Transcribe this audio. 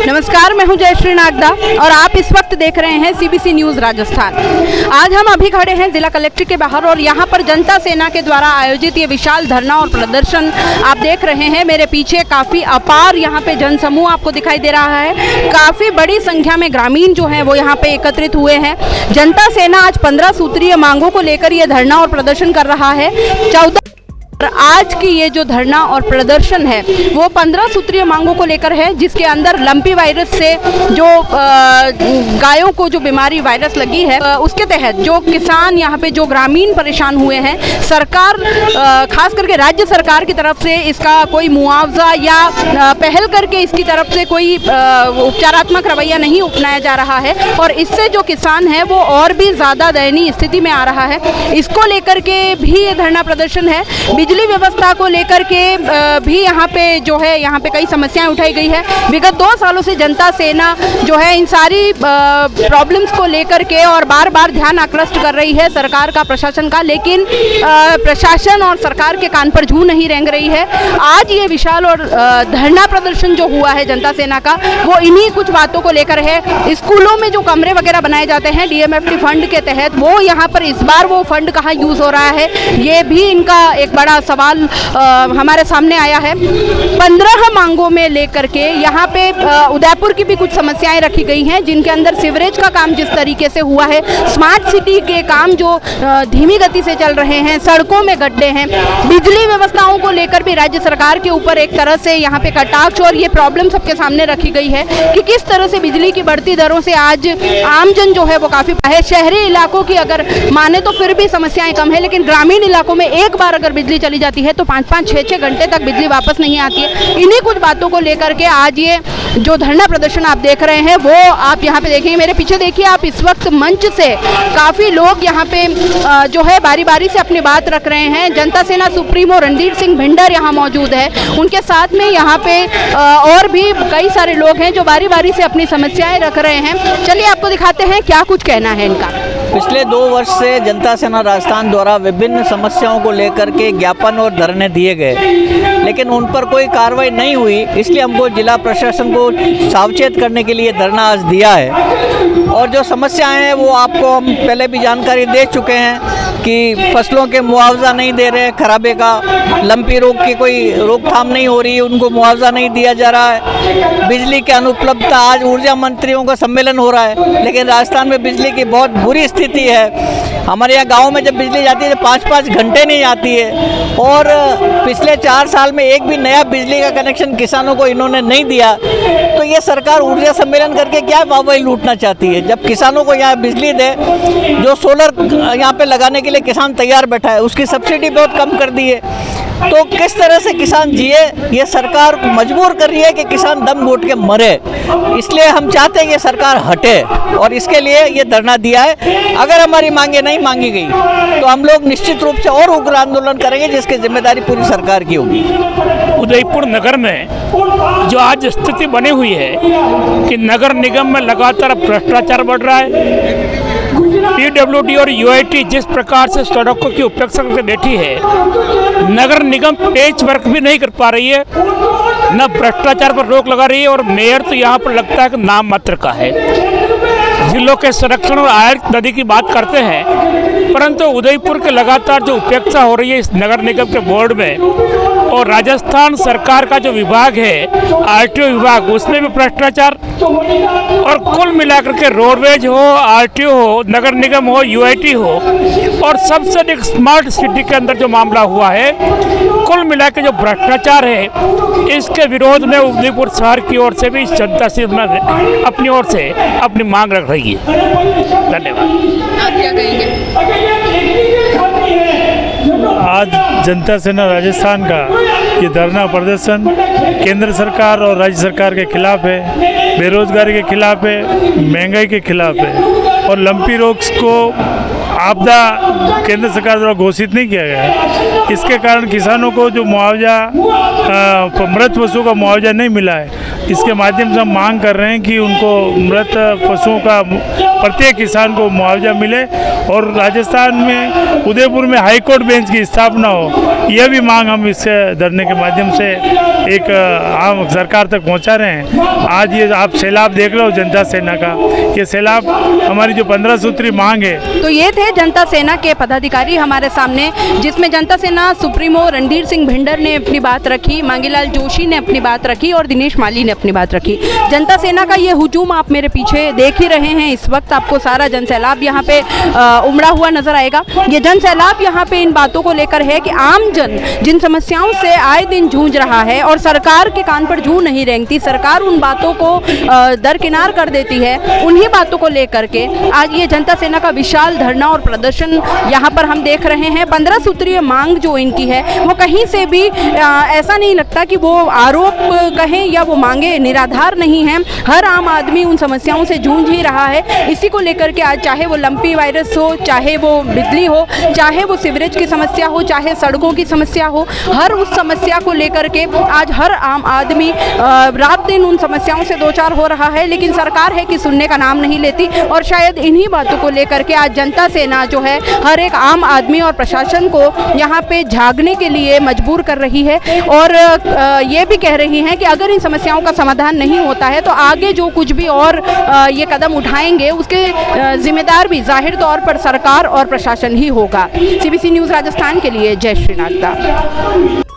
नमस्कार, मैं हूं जयश्री नागदा और आप इस वक्त देख रहे हैं सीबीसी न्यूज़ राजस्थान। आज हम अभी खड़े हैं जिला कलेक्ट्रेट के बाहर और यहां पर जनता सेना के द्वारा आयोजित ये विशाल धरना और प्रदर्शन आप देख रहे हैं। मेरे पीछे काफ़ी अपार यहां पे जनसमूह आपको दिखाई दे रहा है। काफ़ी बड़ी संख्या में ग्रामीण जो हैं वो यहाँ पे एकत्रित हुए हैं। जनता सेना आज 15 सूत्रीय मांगों को लेकर ये धरना और प्रदर्शन कर रहा है। 14 आज की ये जो धरना और प्रदर्शन है वो 15 सूत्रीय मांगों को लेकर है, जिसके अंदर लंपी वायरस से जो गायों को जो बीमारी वायरस लगी है उसके तहत जो किसान यहाँ पे जो ग्रामीण परेशान हुए हैं, सरकार खास करके राज्य सरकार की तरफ से इसका कोई मुआवजा या पहल करके इसकी तरफ से कोई उपचारात्मक रवैया नहीं अपनाया जा रहा है और इससे जो किसान है वो और भी ज़्यादा दयनीय स्थिति में आ रहा है। इसको लेकर के भी ये धरना प्रदर्शन है। बिजली व्यवस्था को लेकर के भी यहाँ पे जो है यहाँ पे कई समस्याएं उठाई गई है। विगत 2 सालों से जनता सेना जो है इन सारी प्रॉब्लम्स को लेकर के और बार बार ध्यान आकृष्ट कर रही है सरकार का, प्रशासन का, लेकिन प्रशासन और सरकार के कान पर जूं नहीं रेंग रही है। आज ये विशाल और धरना प्रदर्शन जो हुआ है जनता सेना का वो इन्हीं कुछ बातों को लेकर है। स्कूलों में जो कमरे वगैरह बनाए जाते हैं DMFT फंड के तहत, वो यहाँ पर इस बार वो फंड कहाँ यूज़ हो रहा है, ये भी इनका एक बड़ा सवाल हमारे सामने आया है। 15 मांगों में लेकर के यहाँ पे उदयपुर की भी कुछ समस्याएं रखी गई हैं, जिनके अंदर सीवरेज का काम जिस तरीके से हुआ है, स्मार्ट सिटी के काम जो धीमी गति से चल रहे हैं, सड़कों में गड्ढे हैं, बिजली व्यवस्थाओं को लेकर भी राज्य सरकार के ऊपर एक तरह से यहाँ पे कटाक्ष और ये प्रॉब्लम सबके सामने रखी गई है कि किस तरह से बिजली की बढ़ती दरों से आज आमजन जो है वो काफ़ी है। शहरी इलाकों की अगर माने तो फिर भी समस्याएं कम है, लेकिन ग्रामीण इलाकों में एक बार अगर बिजली चली जाती है तो 5-5, 6-6 घंटे तक बिजली वापस नहीं आती है। इन्हीं कुछ बातों को लेकर के आज ये जो धरना प्रदर्शन आप देख रहे हैं वो आप यहाँ पे देखेंगे। मेरे पीछे देखिए आप, इस वक्त मंच से काफ़ी लोग यहाँ पे जो है बारी बारी से अपनी बात रख रहे हैं। जनता सेना सुप्रीमो रणधीर सिंह भिंडर यहाँ मौजूद है, उनके साथ में यहाँ पे और भी कई सारे लोग हैं जो बारी बारी से अपनी समस्याएं रख रहे हैं। चलिए आपको दिखाते हैं क्या कुछ कहना है इनका। पिछले 2 वर्ष से जनता सेना राजस्थान द्वारा विभिन्न समस्याओं को लेकर के ज्ञापन और धरने दिए गए, लेकिन उन पर कोई कार्रवाई नहीं हुई। इसलिए हमको जिला प्रशासन को सावचेत करने के लिए धरना आज दिया है। और जो समस्याएं हैं वो आपको हम पहले भी जानकारी दे चुके हैं कि फसलों के मुआवजा नहीं दे रहे, खराबे का, लंपी रोग की कोई रोकथाम नहीं हो रही, उनको मुआवजा नहीं दिया जा रहा है। बिजली की अनुपलब्धता, आज ऊर्जा मंत्रियों का सम्मेलन हो रहा है, लेकिन राजस्थान में बिजली की बहुत बुरी स्थिति है। हमारे यहाँ गांव में जब बिजली जाती है तो 5-5 घंटे नहीं आती है और पिछले 4 साल में एक भी नया बिजली का कनेक्शन किसानों को इन्होंने नहीं दिया। तो ये सरकार ऊर्जा सम्मेलन करके क्या वाहवाही लूटना चाहती है, जब किसानों को यहाँ बिजली दे। जो सोलर यहाँ पे लगाने के लिए किसान तैयार बैठा है, उसकी सब्सिडी बहुत कम कर दी है। तो किस तरह से किसान जिए, ये सरकार को मजबूर कर रही है कि किसान दम घोट के मरे। इसलिए हम चाहते हैं कि सरकार हटे और इसके लिए ये धरना दिया है। अगर हमारी मांगे नहीं मांगी गई तो हम लोग निश्चित रूप से और उग्र आंदोलन करेंगे, जिसकी जिम्मेदारी पूरी सरकार की होगी। उदयपुर नगर में जो आज स्थिति बनी हुई है कि नगर निगम में लगातार भ्रष्टाचार बढ़ रहा है। PWD और UIT जिस प्रकार से सड़कों की उपेक्षा करके बैठी है, नगर निगम पेच वर्क भी नहीं कर पा रही है, न भ्रष्टाचार पर रोक लगा रही है और मेयर तो यहाँ पर लगता है कि नाम मात्र का है। जिलों के संरक्षण और आयुक्त नदी की बात करते हैं, परंतु उदयपुर के लगातार जो उपेक्षा हो रही है इस नगर निगम के बोर्ड में, और राजस्थान सरकार का जो विभाग है RTO विभाग, उसमें भी भ्रष्टाचार, और कुल मिलाकर के रोडवेज हो, RTO हो, नगर निगम हो, UIT हो, और सबसे अधिक स्मार्ट सिटी के अंदर जो मामला हुआ है, कुल मिला के जो भ्रष्टाचार है, इसके विरोध में उदयपुर शहर की ओर से भी जनता सेना अपनी ओर से अपनी मांग रख रही है। धन्यवाद। आप क्या कहेंगे? आज जनता सेना राजस्थान का ये धरना प्रदर्शन केंद्र सरकार और राज्य सरकार के खिलाफ है, बेरोजगारी के खिलाफ है, महंगाई के खिलाफ है और लंपी रोग्स को आपदा केंद्र सरकार द्वारा घोषित नहीं किया गया है। इसके कारण किसानों को जो मुआवजा, मृत पशुओं का मुआवजा नहीं मिला है। इसके माध्यम से हम मांग कर रहे हैं कि उनको मृत पशुओं का प्रत्येक किसान को मुआवजा मिले और राजस्थान में उदयपुर में हाई कोर्ट बेंच की स्थापना हो, यह भी मांग हम इस धरने के माध्यम से एक आम सरकार तक पहुंचा रहे हैं। आज ये आप सैलाब देख रहे हो जनता सेना का, ये सैलाब हमारी जो 15 सूत्री मांग है। तो ये थे जनता सेना के पदाधिकारी हमारे सामने, जिसमें जनता सेना सुप्रीमो रणधीर सिंह भिंडर ने अपनी बात रखी, मांगीलाल जोशी ने अपनी बात रखी और दिनेश माली ने अपनी बात रखी। जनता सेना का ये हुजूम आप मेरे पीछे देख ही रहे हैं। इस वक्त आपको सारा जन सैलाब यहाँ पे उमड़ा हुआ नजर आएगा। ये जन सैलाब यहाँ पे इन बातों को लेकर है कि आम जन जिन समस्याओं से आए दिन जूझ रहा है और सरकार के कान पर जू नहीं रेंगती, सरकार उन बातों को दरकिनार कर देती है, उन्हीं बातों को लेकर के आज ये जनता सेना का विशाल धरना और प्रदर्शन यहाँ पर हम देख रहे हैं। 15 सूत्रीय मांग जो इनकी है वो कहीं से भी ऐसा नहीं लगता कि वो आरोप कहें या वो मांगे निराधार नहीं है। हर आम आदमी उन समस्याओं से जूझ ही रहा है। इसी को लेकर के आज चाहे वो लंपी वायरस हो, चाहे वो बिजली हो, चाहे वो सीवरेज की समस्या हो, चाहे सड़कों की समस्या हो, हर उस समस्या को लेकर के आज हर आम आदमी रात दिन उन समस्याओं से दो चार हो रहा है, लेकिन सरकार है कि सुनने का नाम नहीं लेती। और शायद इन्हीं बातों को लेकर के आज जनता सेना जो है हर एक आम आदमी और प्रशासन को यहाँ पे जागने के लिए मजबूर कर रही है और ये भी कह रही हैं कि अगर इन समस्याओं का समाधान नहीं होता है तो आगे जो कुछ भी और ये कदम उठाएंगे उसके जिम्मेदार भी जाहिर तौर पर सरकार और प्रशासन ही होगा। CBC न्यूज़ राजस्थान के लिए जय श्री नागदा।